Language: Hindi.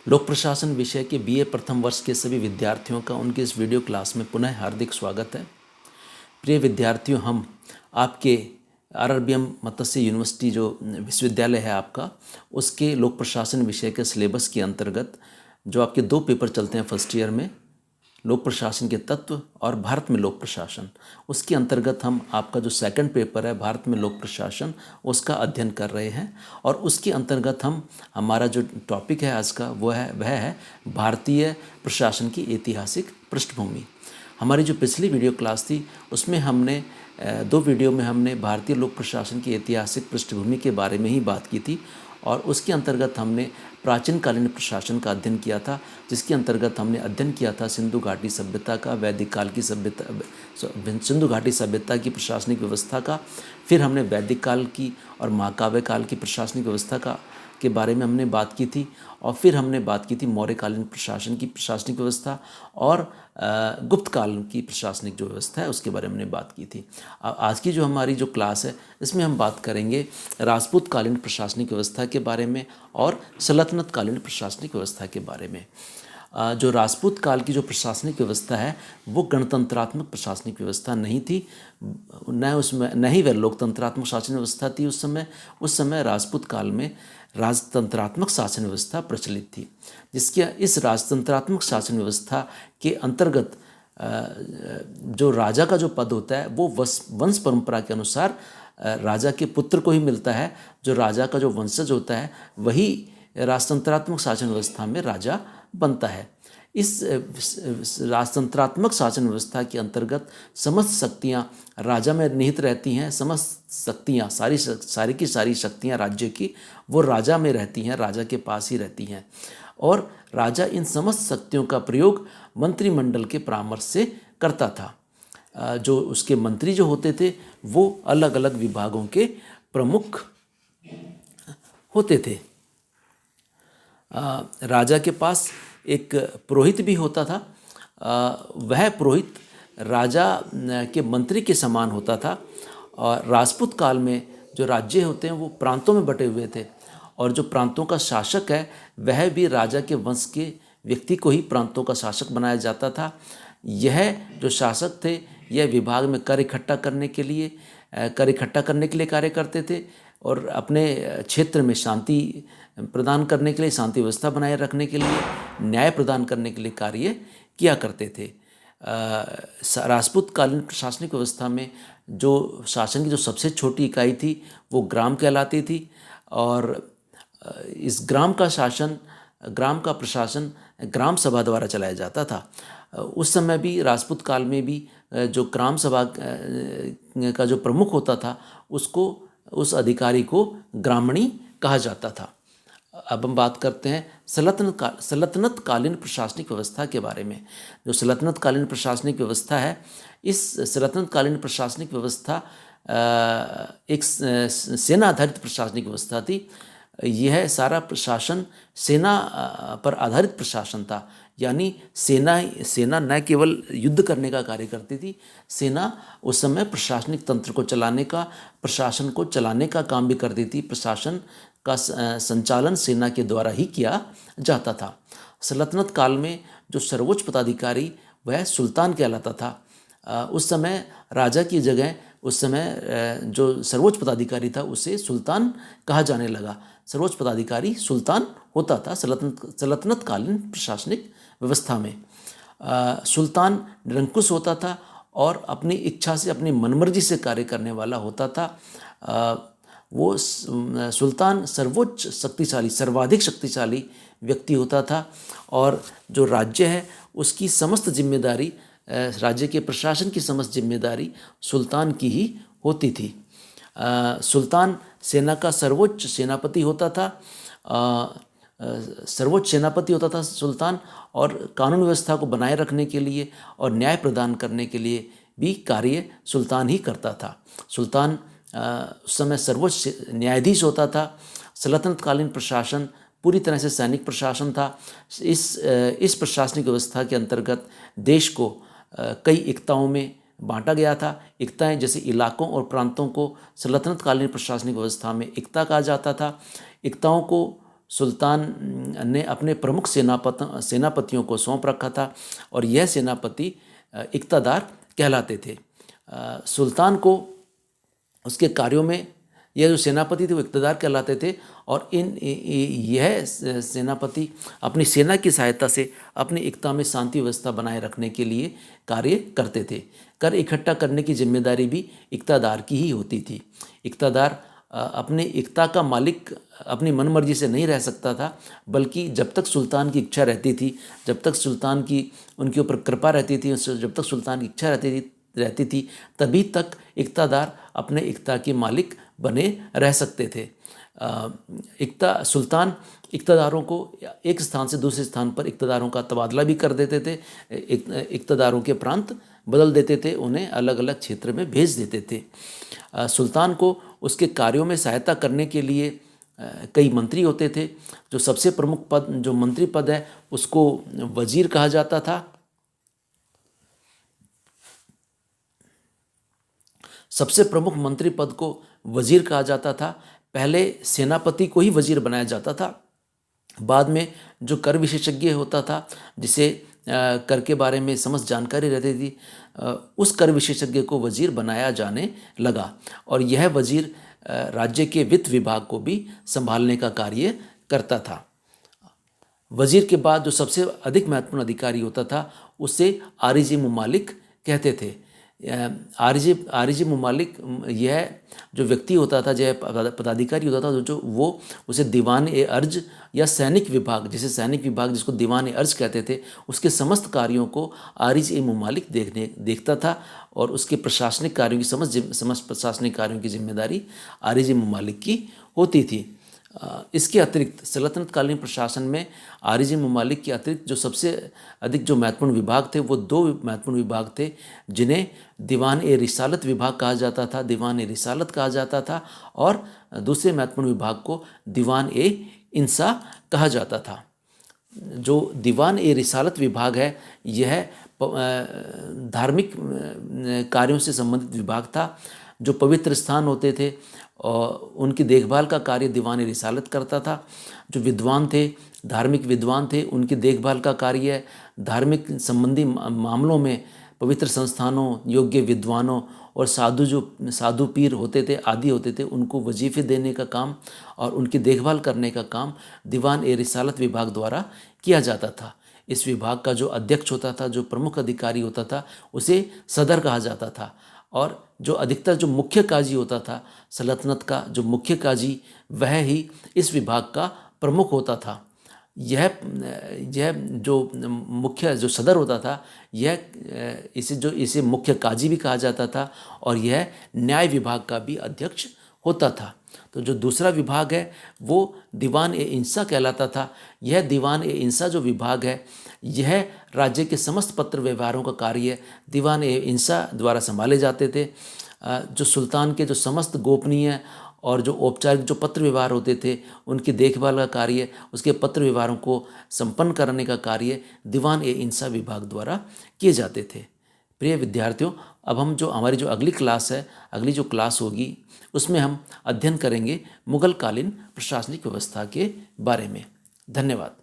लोक प्रशासन विषय के बीए प्रथम वर्ष के सभी विद्यार्थियों का उनके इस वीडियो क्लास में पुनः हार्दिक स्वागत है। प्रिय विद्यार्थियों, हम आपके आरआरबीएम मत्स्य यूनिवर्सिटी जो विश्वविद्यालय है आपका, उसके लोक प्रशासन विषय के सिलेबस के अंतर्गत जो आपके दो पेपर चलते हैं फर्स्ट ईयर में, लोक प्रशासन के तत्व और भारत में लोक प्रशासन, उसके अंतर्गत हम आपका जो सेकंड पेपर है भारत में लोक प्रशासन, उसका अध्ययन कर रहे हैं। और उसके अंतर्गत हमारा जो टॉपिक है आज का वह है भारतीय प्रशासन की ऐतिहासिक पृष्ठभूमि। हमारी जो पिछली वीडियो क्लास थी उसमें हमने दो वीडियो में हमने भारतीय लोक प्रशासन की ऐतिहासिक पृष्ठभूमि के बारे में ही बात की थी, और उसके अंतर्गत हमने प्राचीन कालीन प्रशासन का अध्ययन किया था, जिसके अंतर्गत हमने अध्ययन किया था सिंधु घाटी सभ्यता का, वैदिक काल की सभ्यता, सिंधु घाटी सभ्यता की प्रशासनिक व्यवस्था का। फिर हमने वैदिक काल की और महाकाव्य काल की प्रशासनिक व्यवस्था के बारे में हमने बात की थी, और फिर हमने बात की थी मौर्यकालीन प्रशासन की प्रशासनिक व्यवस्था और गुप्त काल की प्रशासनिक जो व्यवस्था है उसके बारे में हमने बात की थी। आज की जो हमारी जो क्लास है इसमें हम बात करेंगे राजपूत कालीन प्रशासनिक व्यवस्था के बारे में और सल्तनत कालीन प्रशासनिक व्यवस्था के बारे में। जो राजपूत काल की जो प्रशासनिक व्यवस्था है वो गणतंत्रात्मक प्रशासनिक व्यवस्था नहीं थी, न ही वह लोकतंत्रात्मक शासन व्यवस्था थी। उस समय राजपूत काल में राजतंत्रात्मक शासन व्यवस्था प्रचलित थी, जिसके इस राजतंत्रात्मक शासन व्यवस्था के अंतर्गत जो राजा का जो पद होता है वो वंश परंपरा के अनुसार राजा के पुत्र को ही मिलता है। जो राजा का जो वंशज होता है वही राजतंत्रात्मक शासन व्यवस्था में राजा बनता है। इस राजतंत्रात्मक शासन व्यवस्था के अंतर्गत समस्त शक्तियाँ राजा में निहित रहती हैं। समस्त शक्तियाँ, सारी की सारी शक्तियाँ राज्य की वो राजा में रहती हैं, राजा के पास ही रहती हैं, और राजा इन समस्त शक्तियों का प्रयोग मंत्रिमंडल के परामर्श से करता था। जो उसके मंत्री जो होते थे वो अलग अलग विभागों के प्रमुख होते थे। राजा के पास एक पुरोहित भी होता था। वह पुरोहित राजा के मंत्री के समान होता था। और राजपूत काल में जो राज्य होते हैं वो प्रांतों में बटे हुए थे, और जो प्रांतों का शासक है वह भी राजा के वंश के व्यक्ति को ही प्रांतों का शासक बनाया जाता था। यह जो शासक थे यह विभाग में कर इकट्ठा करने के लिए कार्य करते थे, और अपने क्षेत्र में शांति प्रदान करने के लिए, शांति व्यवस्था बनाए रखने के लिए, न्याय प्रदान करने के लिए कार्य किया करते थे। राजपूत कालीन प्रशासनिक व्यवस्था में जो शासन की जो सबसे छोटी इकाई थी वो ग्राम कहलाती थी, और इस ग्राम का प्रशासन ग्राम सभा द्वारा चलाया जाता था। उस समय भी राजपूत काल में भी जो ग्राम सभा का जो प्रमुख होता था उस अधिकारी को ग्रामणी कहा जाता था। अब हम बात करते हैं सल्तनत कालीन प्रशासनिक व्यवस्था के बारे में। जो सल्तनत कालीन प्रशासनिक व्यवस्था है, इस सल्तनत कालीन प्रशासनिक व्यवस्था एक सेना आधारित प्रशासनिक व्यवस्था थी। यह सारा प्रशासन सेना पर आधारित प्रशासन था, यानी सेना न केवल युद्ध करने का कार्य करती थी, सेना उस समय प्रशासनिक तंत्र को चलाने का, प्रशासन को चलाने का काम भी करती थी। प्रशासन का संचालन सेना के द्वारा ही किया जाता था। सल्तनत काल में जो सर्वोच्च पदाधिकारी वह सुल्तान कहलाता था। उस समय राजा की जगह उस समय जो सर्वोच्च पदाधिकारी था उसे सुल्तान कहा जाने लगा। सर्वोच्च पदाधिकारी सुल्तान होता था सल्तनत कालीन प्रशासनिक व्यवस्था में। सुल्तान निरंकुश होता था और अपनी इच्छा से, अपनी मनमर्जी से कार्य करने वाला होता था। वो सुल्तान सर्वोच्च शक्तिशाली, सर्वाधिक शक्तिशाली व्यक्ति होता था, और जो राज्य है उसकी समस्त जिम्मेदारी, राज्य के प्रशासन की समस्त जिम्मेदारी सुल्तान की ही होती थी। सुल्तान सेना का सर्वोच्च सेनापति होता था। सुल्तान, और कानून व्यवस्था को बनाए रखने के लिए और न्याय प्रदान करने के लिए भी कार्य सुल्तान ही करता था। सुल्तान उस समय सर्वोच्च न्यायाधीश होता था। सल्तनत कालीन प्रशासन पूरी तरह से सैनिक प्रशासन था। इस प्रशासनिक व्यवस्था के अंतर्गत देश को कई एकताओं में बांटा गया था। एकताएं जैसे इलाकों और प्रांतों को सल्तनत कालीन प्रशासनिक व्यवस्था में एकता कहा जाता था। एकताओं को सुल्तान ने अपने प्रमुख सेनापतियों को सौंप रखा था और यह सेनापति इक़्तादार कहलाते थे। सुल्तान को उसके कार्यों में यह जो सेनापति थे वो इक़्तादार कहलाते थे और यह सेनापति अपनी सेना की सहायता से अपनी इक़्ता में शांति व्यवस्था बनाए रखने के लिए कार्य करते थे। कर इकट्ठा करने की जिम्मेदारी भी इक़्तादार की ही होती थी। इक़्तादार अपने इक़्ता का मालिक अपनी मनमर्जी से नहीं रह सकता था, बल्कि जब तक सुल्तान की इच्छा रहती थी, जब तक सुल्तान की उनके ऊपर कृपा रहती थी, जब तक सुल्तान की इच्छा रहती थी तभी तक इक़्तादार अपने इक़्ता के मालिक बने रह सकते थे। सुल्तान इक़्तादारों को एक स्थान से दूसरे स्थान पर इक़्तादारों का तबादला भी कर देते थे। इक़्तादारों के प्रांत बदल देते थे, उन्हें अलग अलग क्षेत्र में भेज देते थे। सुल्तान को उसके कार्यों में सहायता करने के लिए कई मंत्री होते थे। जो सबसे प्रमुख पद, जो मंत्री पद है, उसको वजीर कहा जाता था। सबसे प्रमुख मंत्री पद को वजीर कहा जाता था। पहले सेनापति को ही वजीर बनाया जाता था। बाद में जो कर विशेषज्ञ होता था, जिसे कर के बारे में समस्त जानकारी रहती थी, उस कर विशेषज्ञ को वजीर बनाया जाने लगा और यह वजीर राज्य के वित्त विभाग को भी संभालने का कार्य करता था। वजीर के बाद जो सबसे अधिक महत्वपूर्ण अधिकारी होता था उसे आरिजी मुमालिक कहते थे। आरिजी मुमालिक यह जो व्यक्ति होता था, यह पदाधिकारी होता था, जो वो उसे दीवान-ए-अर्ज या सैनिक विभाग, जैसे सैनिक विभाग जिसको दीवान-ए-अर्ज कहते थे, उसके समस्त कार्यों को आरिज-ए-मुमालिक देखता था और उसके प्रशासनिक कार्यों की समस्त प्रशासनिक कार्यों की जिम्मेदारी आरिज-ए-मुमालिक की होती थी। इसके अतिरिक्त सल्तनत कालीन प्रशासन में आरिज-ए-मुमालिक के अतिरिक्त जो सबसे अधिक जो महत्वपूर्ण विभाग थे वो दो महत्वपूर्ण विभाग थे, जिन्हें दीवान-ए-रिसालत विभाग कहा जाता था, दीवान-ए-रिसालत कहा जाता था, और दूसरे महत्वपूर्ण विभाग को दीवान-ए-इंसा कहा जाता था। जो दीवान-ए-रिसालत विभाग है, यह धार्मिक कार्यों से संबंधित विभाग था। जो पवित्र स्थान होते थे और उनकी देखभाल का कार्य दीवान-ए-रिसालत करता था। जो विद्वान थे, धार्मिक विद्वान थे, उनकी देखभाल का कार्य धार्मिक संबंधी मामलों में पवित्र संस्थानों, योग्य विद्वानों और साधु पीर होते थे, आदि होते थे, उनको वजीफे देने का काम और उनकी देखभाल करने का काम दीवान-ए-रिसालत विभाग द्वारा किया जाता था। इस विभाग का जो अध्यक्ष होता था, जो प्रमुख अधिकारी होता था, उसे सदर कहा जाता था और जो अधिकतर जो मुख्य काजी होता था सल्तनत का, जो मुख्य काजी, वह ही इस विभाग का प्रमुख होता था। यह जो मुख्य जो सदर होता था, इसे मुख्य काजी भी कहा जाता था और यह न्याय विभाग का भी अध्यक्ष होता था। तो जो दूसरा विभाग है वो दीवान-ए-इंसा कहलाता था। यह दीवान-ए-इंसा जो विभाग है, यह राज्य के समस्त पत्र व्यवहारों का कार्य दीवान-ए-इंसा द्वारा संभाले जाते थे। जो सुल्तान के जो समस्त गोपनीय और जो औपचारिक जो पत्र व्यवहार होते थे, उनकी देखभाल का कार्य, उसके पत्र व्यवहारों को संपन्न करने का कार्य दीवान-ए-इंसा विभाग द्वारा किए जाते थे। प्रिय विद्यार्थियों, अब हम जो हमारी जो अगली क्लास है, अगली जो क्लास होगी, उसमें हम अध्ययन करेंगे मुगल कालीन प्रशासनिक व्यवस्था के बारे में। धन्यवाद।